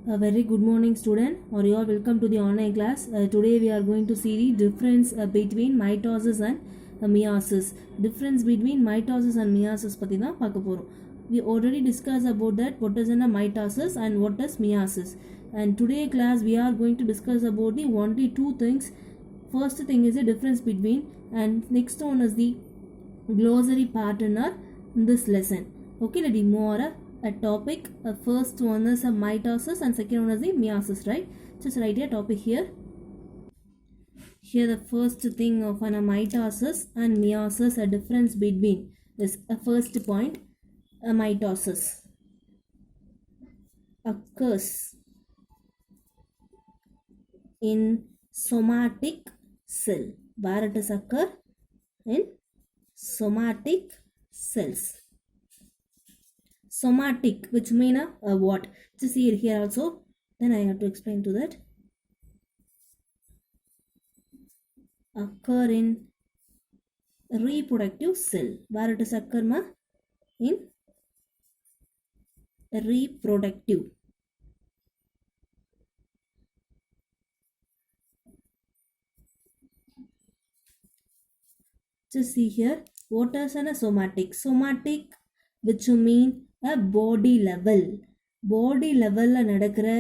A very good morning, student, or you are welcome to the online class. Today we are going to see the difference between mitosis and meiosis. Difference between mitosis and meiosis பத்தி தான் பார்க்க போறோம். We already discussed about that what is in a mitosis and what is meiosis. And today class we are going to discuss about the only two things. First thing is the difference between, and next one is the glossary part in this lesson. Okay, let me move on a topic. First one is a mitosis and second one is the meiosis, right? Just write a topic here. Here the first thing of a mitosis and meiosis, a difference between this first point. A mitosis occurs in somatic cell. Where it is occur? In somatic cells. Somatic, which mean a what? Just see it here also. Then I have to explain to that. Occur in reproductive cell. Where it is occur ma? In reproductive. Just see here. What is a somatic? Somatic, which mean a body level. Body level la nadakra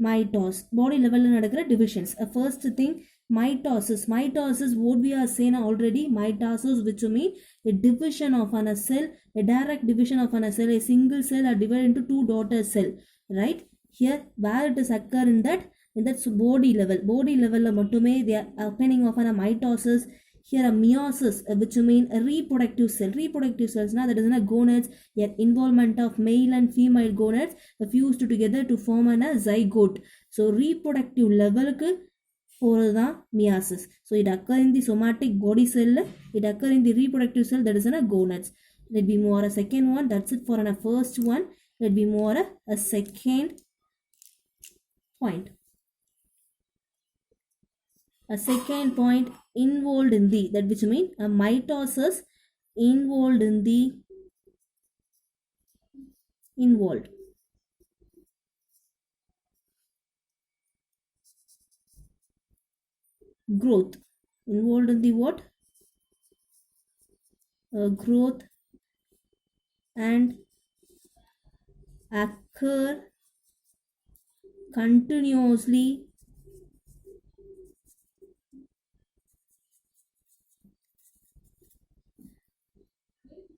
mitosis. Body level la nadakra divisions. First thing, mitosis. Mitosis, what we are saying already, mitosis, which mean a division of a cell, a direct division of a cell. A single cell are divided into two daughter cell, right? Here where it is occur in that body level. Body level la mattume they are opening of a mitosis. Here a meiosis, which mean a reproductive cell. Reproductive cells now, that is a gonads, a involvement of male and female gonads fused together to form a zygote. So reproductive level for the meiosis. So it occur in the somatic body cell, it occur in the reproductive cell, that is a gonads. Let be more a second one. That's it for a first one. Let be more a second point. A second point involved in the, that which mean a mitosis involved in the growth. Involved in the what? Growth and occur continuously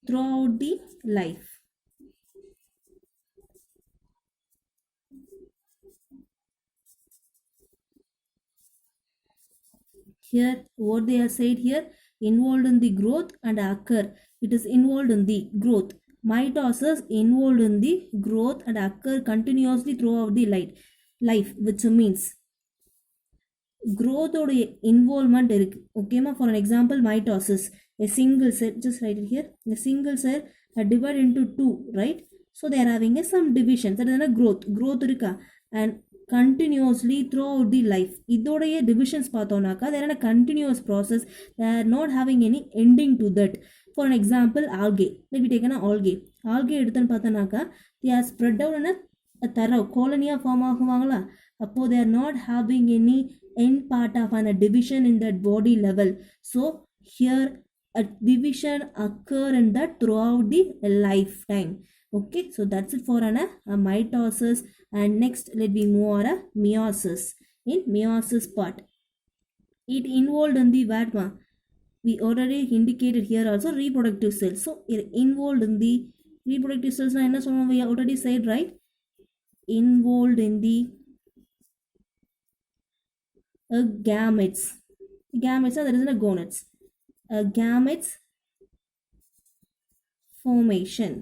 throughout the life. Here what they are said here, involved in the growth and occur. It is involved in the growth. Mitosis involved in the growth and occur continuously throughout the life, which means growth or involvement irukku. Okay ma, for an example, mitosis, a single cell, just write it here, a single cell are divided into two, right? So they are having some divisions, that is a growth irukka, and continuously throughout the life. இதோடைய divisions பார்த்தோம்னாக்கா they are in a continuous process, they are not having any ending to that. For an example, algae, let me take an algae எடுத்துன்னு பார்த்தோம்னாக்கா they are spread out in a thorough colony form ஆகுவாங்களா, அப்போ they are not having any end part of a division in that body level. So here a division occur in that throughout the lifetime. Okay, so that's it for a mitosis. And next let me move on a meiosis. In meiosis part, it involved in the what ma, we already indicated here also reproductive cells. So it involved in the reproductive cells na enna solluvom, we already said, right? Involved in the gametes. Gametes, that is a gonads. Gametes formation.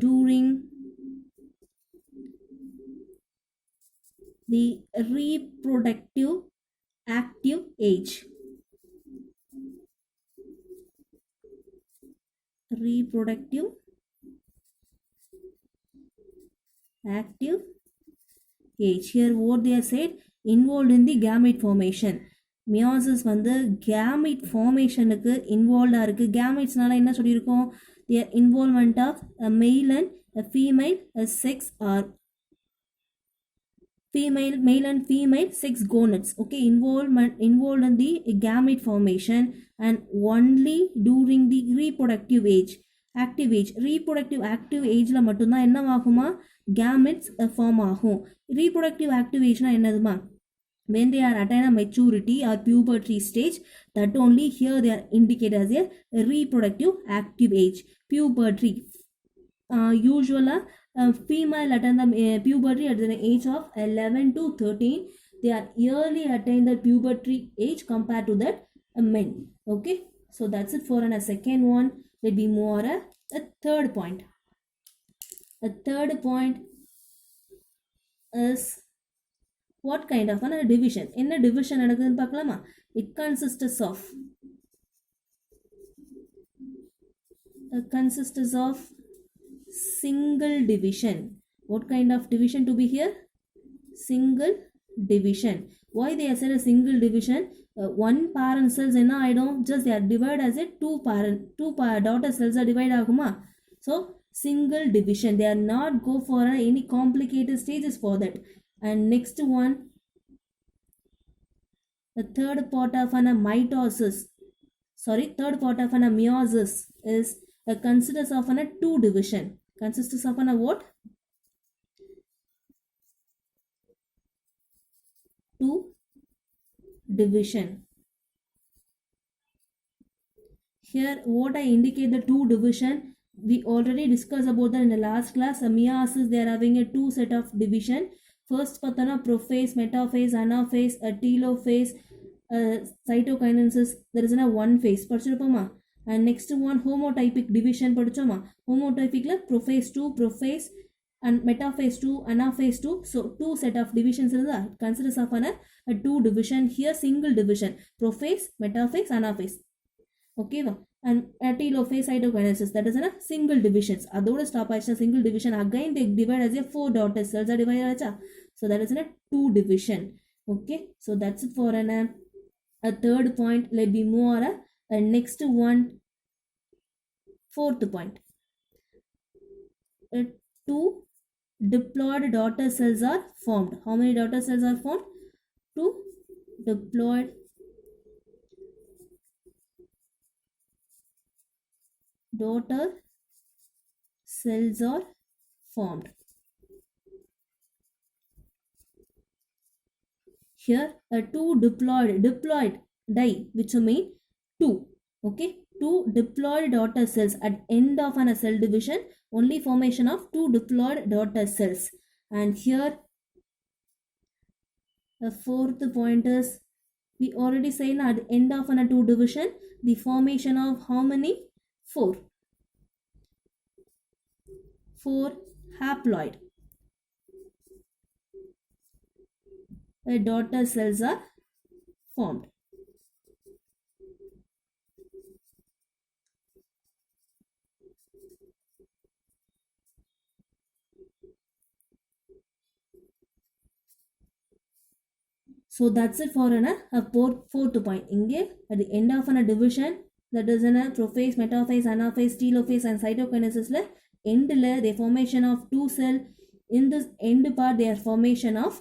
During the reproductive active age. Reproductive active age. Here what they are said, involved in the gamete formation. Meiosis வந்து gamete ஃபார்மேஷனுக்கு இன்வால்வ்டாக இருக்குது. கேமிட்ஸ்னால என்ன சொல்லியிருக்கோம்? The involvement of male and female sex are male and female sex gonads, okay, involved in the gamete formation and only during the reproductive active ageல மட்டும்தான் என்ன ஆகுமா gametes form ஆகும். reproductive active ageனா என்னதுமா? when they are attain a maturity or puberty stage, that only here they are indicated as a reproductive active age. Puberty usually female attain the puberty at the age of 11 to 13. They are early attain the puberty age compared to that men. Okay, so that's it for a second one. Let me move on a third point. A third point is what kind of a division? In a division நடக்குதுன்னு பார்க்கலாமா? It consists of single division. What kind of division to be here? Single division. Why they are said a single division? One parent cells என்ன ஆயிடும்? Just they are divided as a two daughter cells are divided ஆகுமா? So single division. They are not go for any complicated stages for that. And next one, the third part of a meiosis is consists of a two division. Consists of a what? Two division. Here what I indicate the two division, we already discussed about that in the last class. A meiosis, they are having a two set of division. First பார்த்தோன்னா prophase, metaphase, anaphase, telophase, cytokinesis, there is a one phase படிச்சிருப்போமா? And next one homotypic division படிச்சோமா? homotypicல prophase 2, prophase and metaphase 2, anaphase 2. So two set of divisions இருக்குதா? Considers of a two division. Here single division, prophase, metaphase, anaphase. Okay va? And telophase, cytokinesis, that is a single divisions. அதோட stop ஆயிடுச்சுனா single division, again they divide as a four daughter cells are divided ஆச்சா? So that is a two division. Okay, so that's it for a third point. Let me move on next one, fourth point. Two diploid daughter cells are formed. How many daughter cells are formed? Two diploid daughter cells are formed. Here a two diploid di, which mean two. Okay, two diploid daughter cells at end of a cell division, only formation of two diploid daughter cells. And here the fourth point is, we already say at the end of a two division, the formation of how many? Four haploid daughter cells are formed. So that's it for a fourth point. Inge at the end of a division, that is a prophase, metaphase, anaphase, telophase and cytokinesis la end la the formation of two cell. In this end part, they are formation of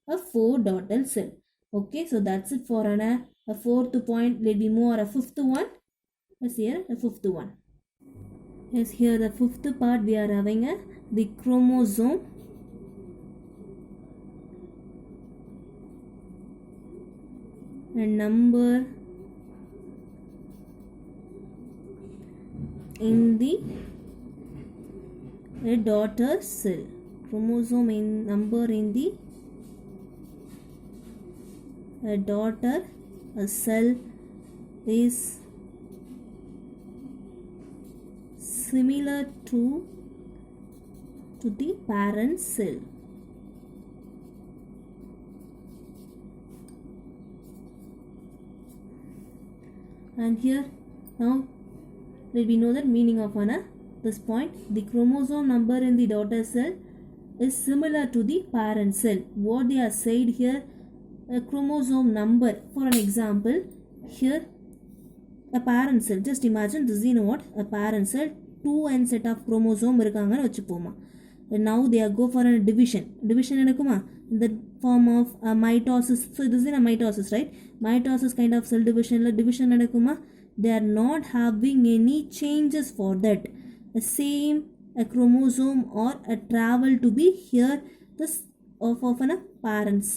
a four daughter cell. Okay, so that's it for a fourth point. Let me move on a fifth one. Let's here the fifth one. Yes, here the fifth part we are having the chromosome. And number in the daughter cell. Chromosome in number in the daughter cell is similar to the parent cell. And here now let me know the meaning of this point. The chromosome number in the daughter cell is similar to the parent cell. What they are said here, a chromosome number. For an example, here a parent cell. Just imagine this is what a parent cell, 2n set of chromosome இருக்காங்கன்னு வச்சுப்போமா. Now they are go for a division. Division எனக்குமா in the form of a mitosis. So this is a mitosis, right? Mitosis kind of cell division. Division எனக்குமா, they are not having any changes for that. The same a chromosome or a travel to be here this of a parents.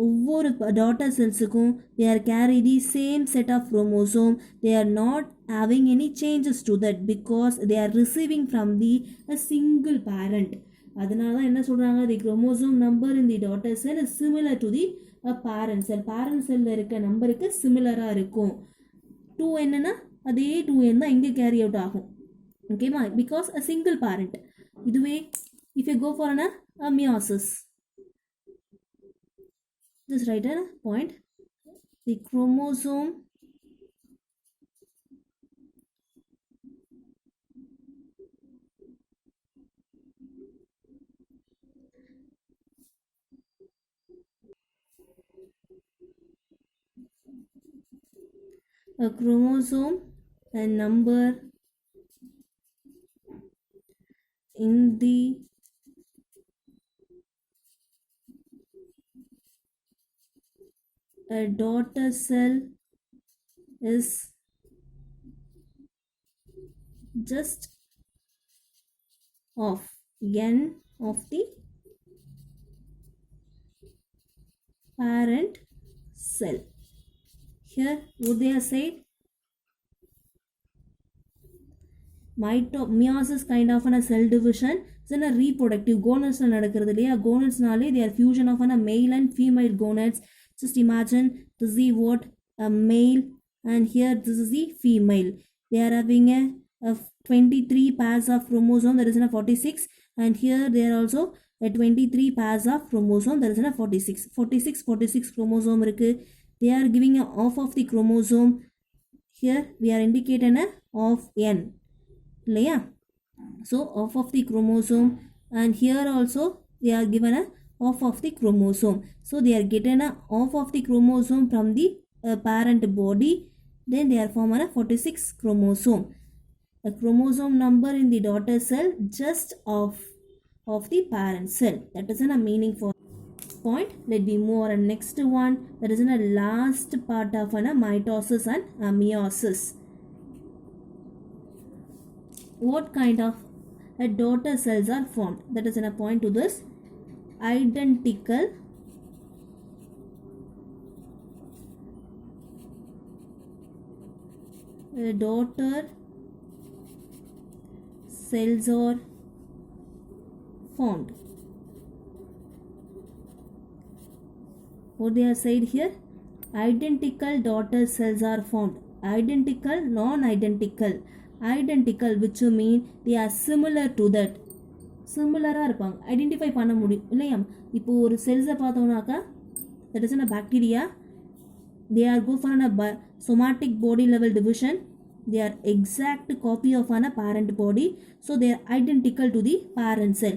ஒவ்வொரு daughter cellsக்கும் they are carry the same set of chromosome. They are not having any changes to that because they are receiving from the a single parent. அதனால தான் என்ன சொல்கிறாங்க, the chromosome number in the daughter cell is similar to the parent cell. parent cell இருக்க நம்பருக்கு சிமிலராக இருக்கும். 2nனா அதே 2n தான் இங்கே கேரி அவுட் ஆகும். ஓகேவா, பிகாஸ் a single parent. இதுவே if you go for a meiosis, just write a point. The chromosome and number in the a daughter cell is just of n of the parent cell. Here what they are said, meiosis kind of a cell division is a reproductive. gonads நடக்கிறது இல்லையா, gonadsனாலே they are fusion of a male and female gonads. Just imagine this is what a male and here this is the female. They are having a 23 pairs of chromosome, that is in a 46, and here they are also a 23 pairs of chromosome, that is in a 46 chromosome இருக்கு. They are giving a half of the chromosome. Here we are indicating a of n இல்லையா. So half of the chromosome, and here also they are given a half of the chromosome. So they are getting a half of the chromosome from the parent body. Then they are forming a 46 chromosome. A chromosome number in the daughter cell just of the parent cell. That is a meaning for point. Let me move on next one. That is a last part of a mitosis and meiosis. What kind of daughter cells are formed? That is a point to this. Identical daughter cells are formed. What they are said here, identical daughter cells are formed. Identical, non-identical. Identical which mean they are similar to that. சிமிலராக இருப்பாங்க, identify பண்ண முடியும் இல்லையா. இப்போ ஒரு செல்ஸை பார்த்தோம்னாக்கா that is a bacteria, they are go for a somatic body level division. They are exact copy of a parent body, so they are identical to the parent cell.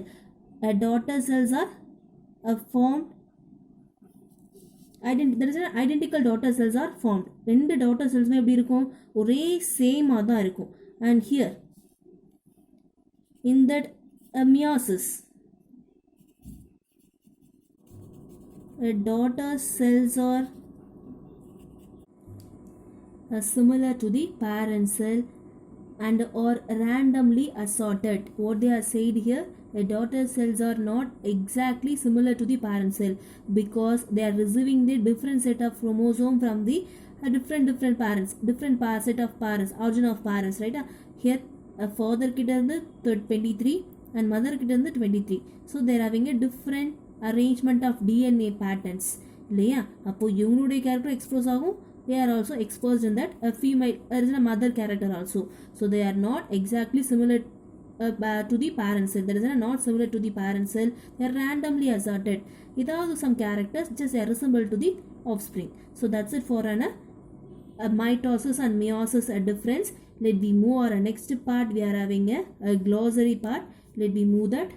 Daughter cells are formed. There is an identical daughter cells are formed. ரெண்டு daughter cells எப்படி இருக்கும், ஒரே சேமாக தான் இருக்கும். And here in that meiosis, daughter cells are similar to the parent cell and are randomly assorted. What they are said here, the daughter cells are not exactly similar to the parent cell because they are receiving the different set of chromosome from the different parents, different set of parents, origin of parents, right? Here father கிட்ட இருந்து 23 and mother கிட்ட இருந்து 23. So they are having a different arrangement of DNA patterns இல்லையா. அப்போ இவங்களுடைய character expose ஆகும், they are also exposed in that a female, there is a mother character also. So they are not exactly similar to the parent cell. That is not similar to the parent cell. They are randomly assorted. Without some characters just resemble to the offspring. So that's it for a mitosis and meiosis a difference. Let me move our next part. We are having a glossary part. Let me move that.